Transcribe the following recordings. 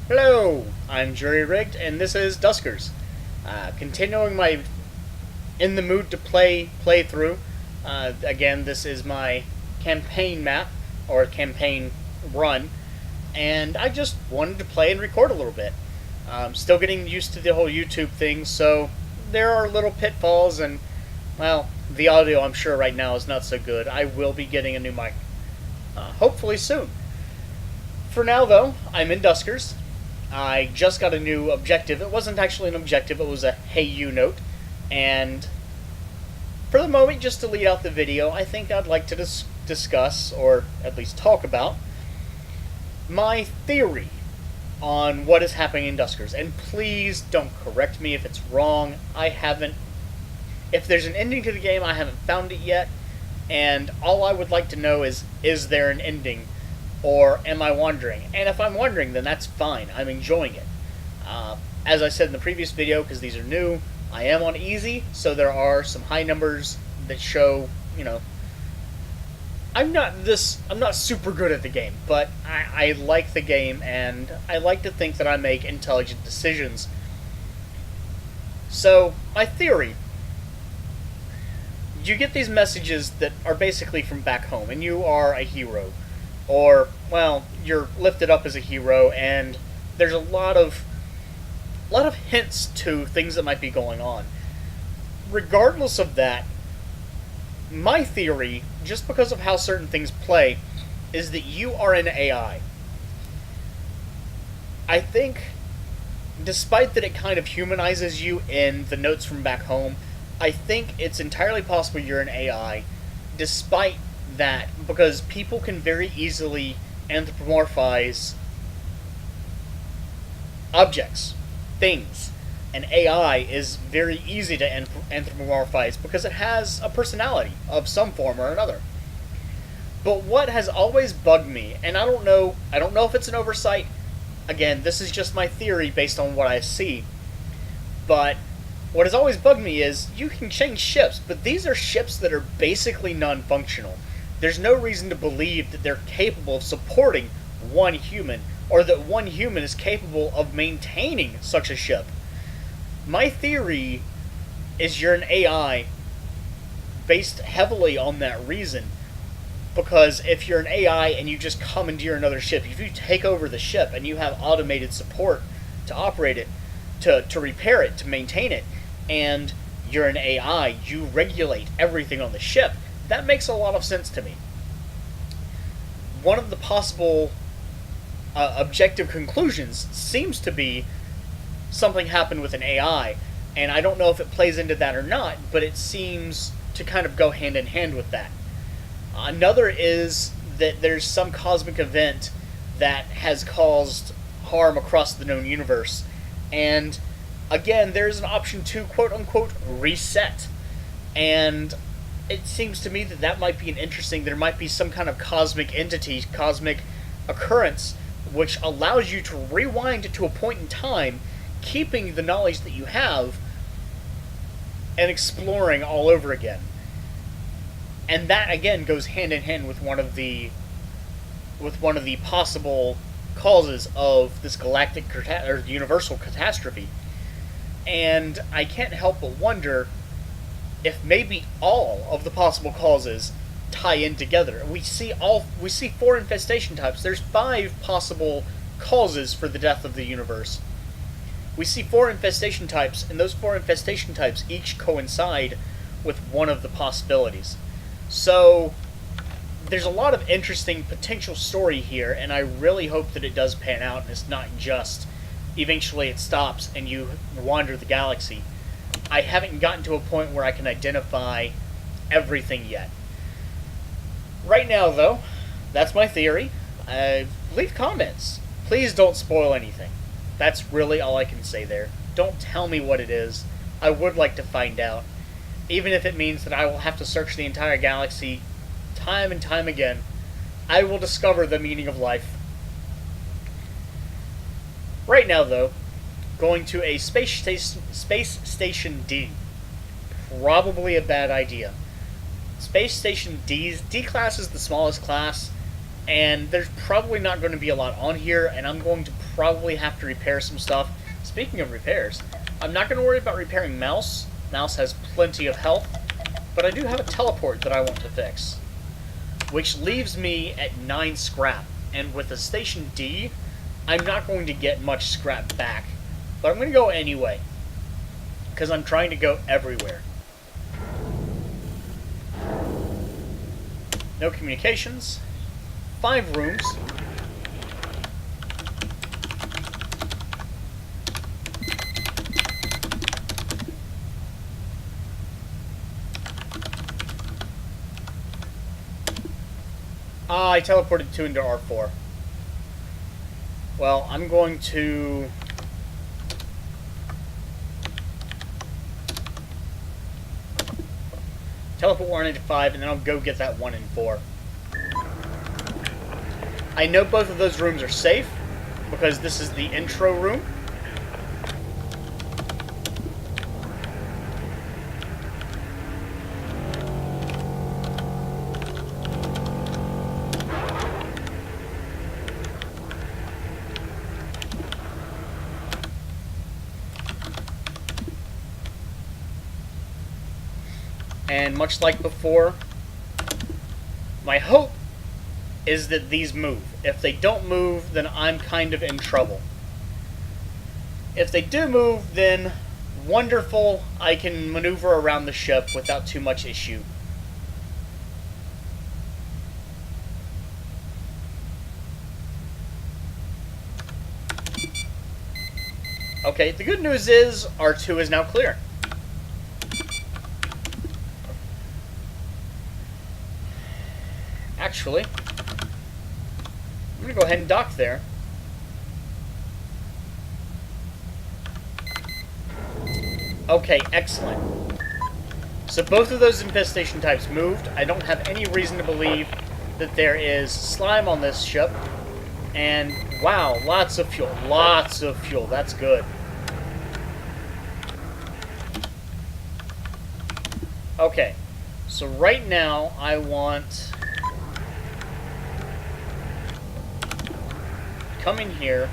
Hello, I'm Jury Rigged, and this is Duskers. Continuing my In the Mood to Play playthrough. Again, this is my campaign map, or campaign run, and I just wanted to play and record a little bit. Still getting used to the whole YouTube thing, so there are little pitfalls, and, well, the audio I'm sure right now is not so good. I will be getting a new mic, hopefully soon. For now, though, I'm in Duskers. I just got a new objective. It wasn't actually an objective, it was a hey you note. And for the moment, just to lead out the video, I think I'd like to discuss, or at least talk about, my theory on what is happening in Duskers. And please don't correct me if it's wrong. If there's an ending to the game, I haven't found it yet. And all I would like to know is there an ending? Or am I wandering? And if I'm wandering, then that's fine. I'm enjoying it. As I said in the previous video, because these are new, I am on easy, so there are some high numbers that show, I'm not super good at the game, but I like the game, and I like to think that I make intelligent decisions. So, my theory: you get these messages that are basically from back home, and you are a hero. Or, well, you're lifted up as a hero, and there's a lot of hints to things that might be going on. Regardless of that, my theory, just because of how certain things play, is that you are an AI. I think, despite that it kind of humanizes you in the notes from back home, I think it's entirely possible you're an AI, despite that, because people can very easily anthropomorphize objects, things. And AI is very easy to anthropomorphize because it has a personality of some form or another. But what has always bugged me, and I don't know if it's an oversight, again, this is just my theory based on what I see, but what has always bugged me is you can change ships, but these are ships that are basically non-functional. There's no reason to believe that they're capable of supporting one human, or that one human is capable of maintaining such a ship. My theory is you're an AI based heavily on that reason, because if you're an AI and you just commandeer another ship, if you take over the ship and you have automated support to operate it, to repair it, to maintain it, and you're an AI, you regulate everything on the ship, that makes a lot of sense to me. One of the possible objective conclusions seems to be something happened with an AI, and I don't know if it plays into that or not, but it seems to kind of go hand in hand with that. Another is that there's some cosmic event that has caused harm across the known universe, and again, there's an option to quote-unquote reset, and it seems to me that might be there might be some kind of cosmic entity, cosmic occurrence, which allows you to rewind to a point in time, keeping the knowledge that you have, and exploring all over again. And that, again, goes hand in hand with one of the possible causes of this galactic or universal catastrophe. And I can't help but wonder if maybe all of the possible causes tie in together. We see 4 infestation types. There's 5 possible causes for the death of the universe. We see 4 infestation types, and those 4 infestation types each coincide with one of the possibilities. So there's a lot of interesting potential story here, and I really hope that it does pan out, and it's not just eventually it stops and you wander the galaxy. I haven't gotten to a point where I can identify everything yet. Right now, though, that's my theory. Leave comments. Please don't spoil anything. That's really all I can say there. Don't tell me what it is. I would like to find out. Even if it means that I will have to search the entire galaxy time and time again, I will discover the meaning of life. Right now, though, going to a space station D. Probably a bad idea. Space Station D class is the smallest class. and there's probably not going to be a lot on here, and I'm going to probably have to repair some stuff. Speaking of repairs, I'm not going to worry about repairing Mouse. Mouse has plenty of health, but I do have a teleport that I want to fix, which leaves me at 9 scrap, and with a Station D, I'm not going to get much scrap back, but I'm going to go anyway, because I'm trying to go everywhere. No communications. 5 rooms. Ah, I teleported 2 into R4. Well, I'm going to... teleport 1 into 5, and then I'll go get that 1 in 4. I know both of those rooms are safe, because this is the intro room. And much like before, my hope is that these move. If they don't move, then I'm kind of in trouble. If they do move, then wonderful, I can maneuver around the ship without too much issue. Okay, the good news is R2 is now clear. Actually, I'm going to go ahead and dock there. Okay, excellent. So both of those infestation types moved. I don't have any reason to believe that there is slime on this ship. And, wow, lots of fuel. Lots of fuel. That's good. Okay, so right now I want... come in here.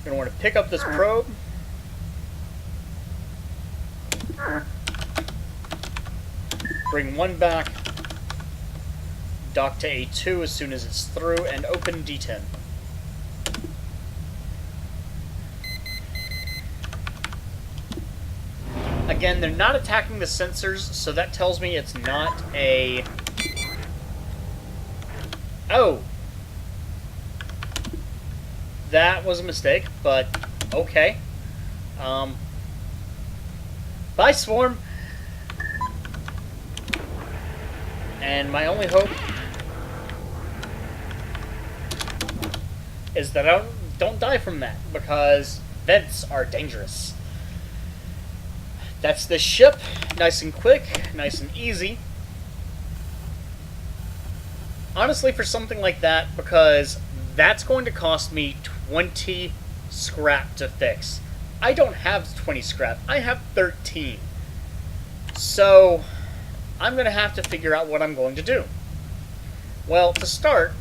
Gonna want to pick up this probe. Bring 1 back. Dock to A2 as soon as it's through, and open D10. Again, they're not attacking the sensors, so that tells me it's not a... Oh! That was a mistake, but okay. Bye, Swarm! And my only hope is that I don't die from that, because vents are dangerous. That's the ship. Nice and quick, nice and easy. Honestly, for something like that, because that's going to cost me 20 scrap to fix. I don't have 20 scrap, I have 13. So, I'm going to have to figure out what I'm going to do. Well, to start,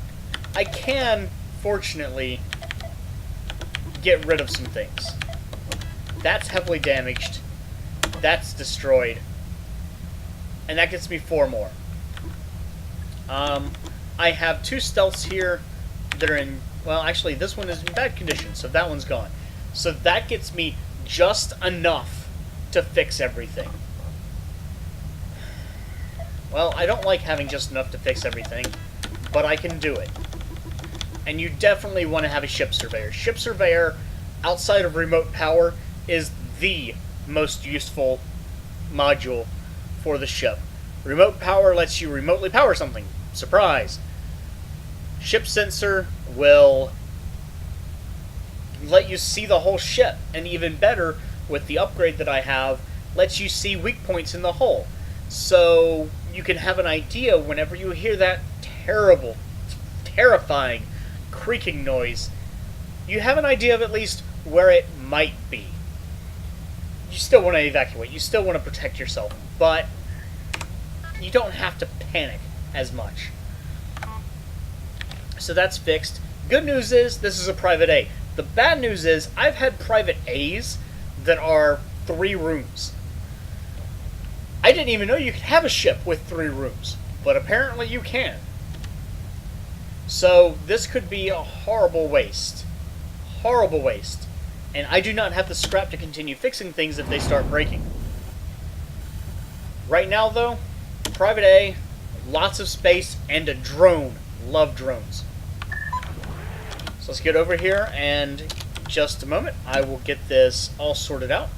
I can, fortunately, get rid of some things. That's heavily damaged. That's destroyed. And that gets me 4 more. I have 2 stealths here that are in... well, actually, this one is in bad condition, so that one's gone. So that gets me just enough to fix everything. Well, I don't like having just enough to fix everything, but I can do it. And you definitely want to have a ship surveyor. Ship surveyor, outside of remote power, is the most useful module for the ship. Remote power lets you remotely power something. Surprise! Ship sensor will let you see the whole ship, and even better, with the upgrade that I have, lets you see weak points in the hull. So you can have an idea whenever you hear that terrible, terrifying creaking noise, you have an idea of at least where it might be. you still want to evacuate. You still want to protect yourself, but you don't have to panic as much. So that's fixed. Good news is this is a private A. The bad news is I've had private A's that are 3 rooms. I didn't even know you could have a ship with 3 rooms, but apparently you can. So this could be a horrible waste. Horrible waste. And I do not have the scrap to continue fixing things if they start breaking. Right now, though, private A, lots of space, and a drone. Love drones. So let's get over here, and in just a moment, I will get this all sorted out.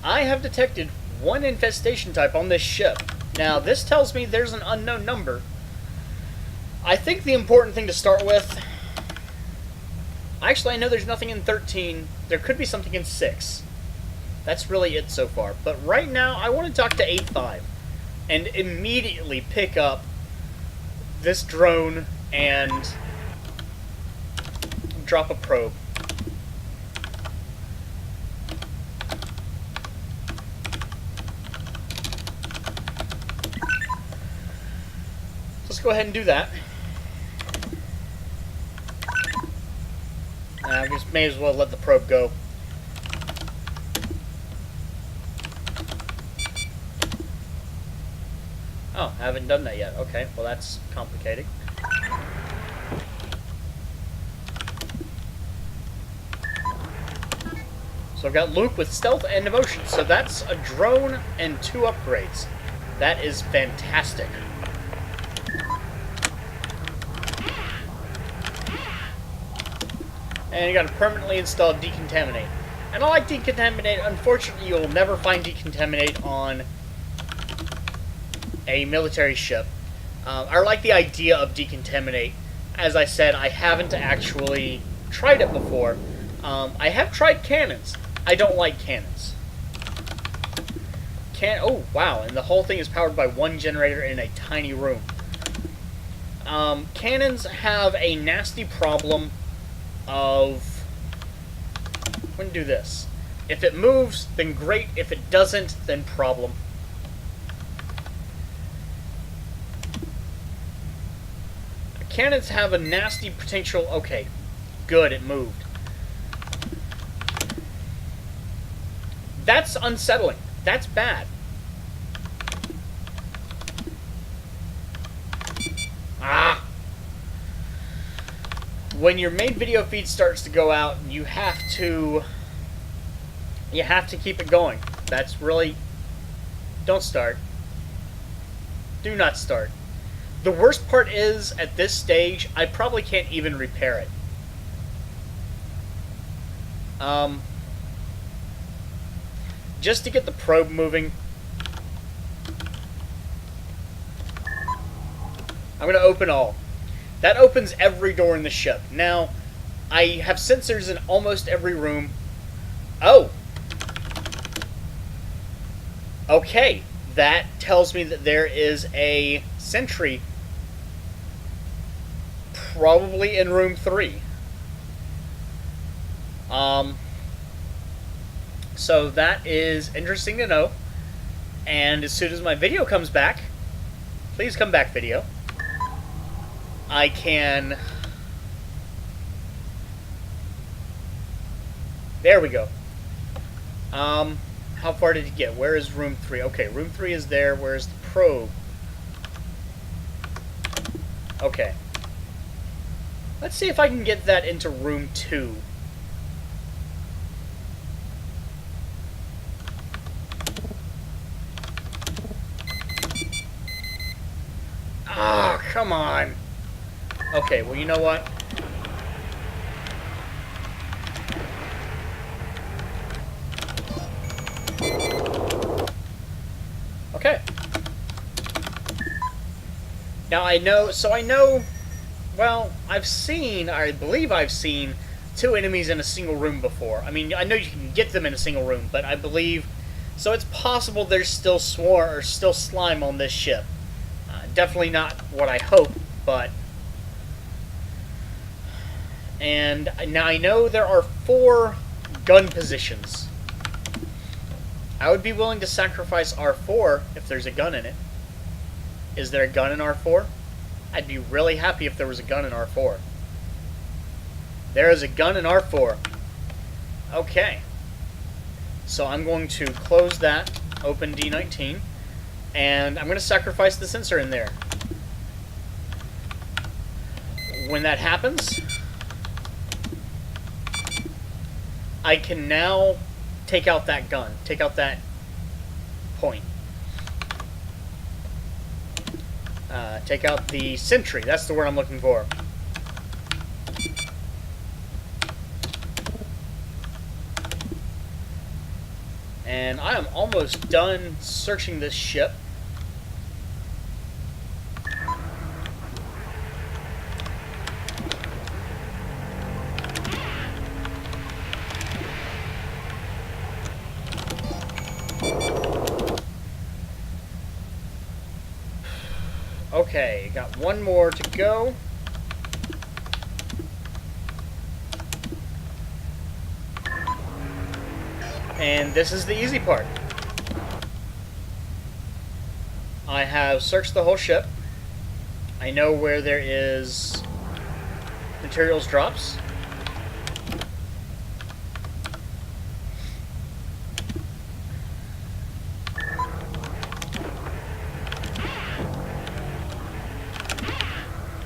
I have detected 1 infestation type on this ship. Now, this tells me there's an unknown number. I think the important thing to start with... Actually, I know there's nothing in 13. There could be something in 6. That's really it so far. But right now, I want to talk to 8.5 and immediately pick up this drone and drop a probe. Let's go ahead and do that. I just may as well let the probe go. Oh, I haven't done that yet. Okay, well that's complicated. So I've got Luke with stealth and devotion. So that's a drone and 2 upgrades. That is fantastic. And you got to permanently install Decontaminate. And I like Decontaminate. Unfortunately, you'll never find Decontaminate on a military ship. I like the idea of Decontaminate. As I said, I haven't actually tried it before. I have tried cannons. I don't like cannons. Oh, wow. And the whole thing is powered by 1 generator in a tiny room. Cannons have a nasty problem of... I'm going to do this. If it moves, then great. If it doesn't, then problem. Cannons have a nasty potential... Okay, good, it moved. That's unsettling. That's bad. Ah! When your main video feed starts to go out, you have to keep it going. That's really... Don't start. Do not start. The worst part is, at this stage, I probably can't even repair it. Just to get the probe moving, I'm going to open all. That opens every door in the ship. Now, I have sensors in almost every room. Oh! Okay, that tells me that there is a sentry probably in room 3. So that is interesting to know. And as soon as my video comes back, please come back, video, I can... There we go. How far did you get? Where is room 3? Okay, room 3 is there. Where's the probe? Okay. Let's see if I can get that into room 2. Ah, come on. Okay, well, you know what? Okay. Now I know, well, I believe I've seen two enemies in a single room before. I mean, I know you can get them in a single room, but I believe, so it's possible there's still still slime on this ship. Definitely not what I hope, but... And now I know there are 4 gun positions. I would be willing to sacrifice R4 if there's a gun in it. Is there a gun in R4? I'd be really happy if there was a gun in R4. There is a gun in R4. Okay. So I'm going to close that, open D19, and I'm going to sacrifice the sensor in there. When that happens, I can now take out that gun, take out that point. Take out the sentry, that's the word I'm looking for. And I am almost done searching this ship. Okay, got one more to go. And this is the easy part. I have searched the whole ship. I know where there is materials drops.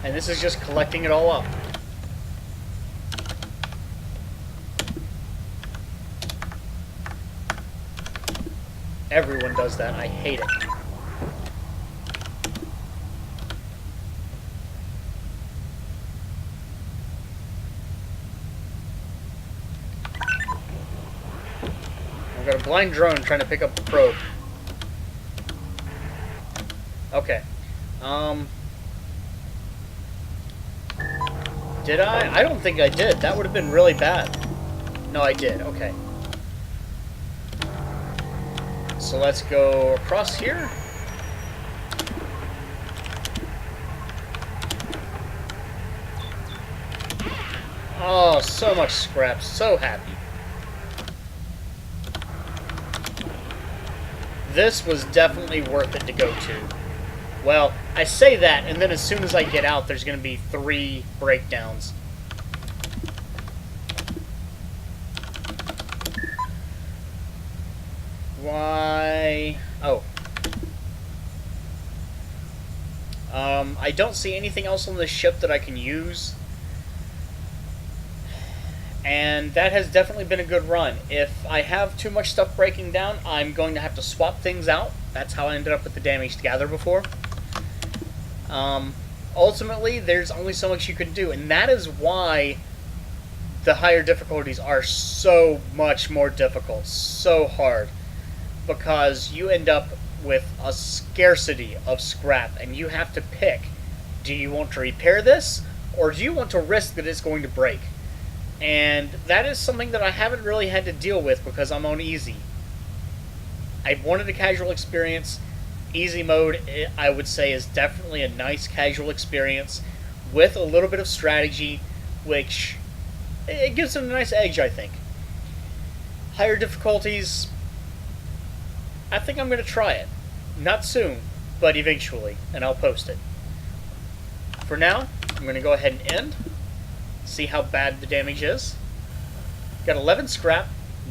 And this is just collecting it all up. Everyone does that. I hate it. I've got a blind drone trying to pick up the probe. Okay. Did I? I don't think I did. That would have been really bad. No, I did. Okay. So let's go across here. Oh, so much scrap. So happy. This was definitely worth it to go to. Well, I say that, and then as soon as I get out, there's going to be 3 breakdowns. Why? Oh. I don't see anything else on this ship that I can use. And that has definitely been a good run. If I have too much stuff breaking down, I'm going to have to swap things out. That's how I ended up with the damaged gather before. Ultimately, there's only so much you can do, and that is why the higher difficulties are so much more difficult, so hard, because you end up with a scarcity of scrap, and you have to pick, do you want to repair this, or do you want to risk that it's going to break? And that is something that I haven't really had to deal with because I'm on easy. I wanted a casual experience. Easy mode, I would say, is definitely a nice casual experience with a little bit of strategy, which it gives it a nice edge, I think. Higher difficulties, I think I'm going to try it. Not soon, but eventually, and I'll post it. For now, I'm going to go ahead and end, see how bad the damage is. Got 11 scrap,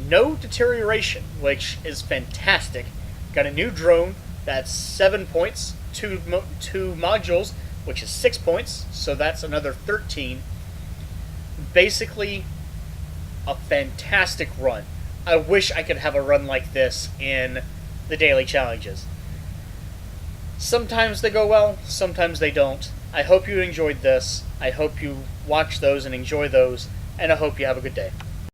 no deterioration, which is fantastic. Got a new drone. That's 7 points, two modules, which is 6 points, so that's another 13. Basically, a fantastic run. I wish I could have a run like this in the daily challenges. Sometimes they go well, sometimes they don't. I hope you enjoyed this. I hope you watch those and enjoy those, and I hope you have a good day.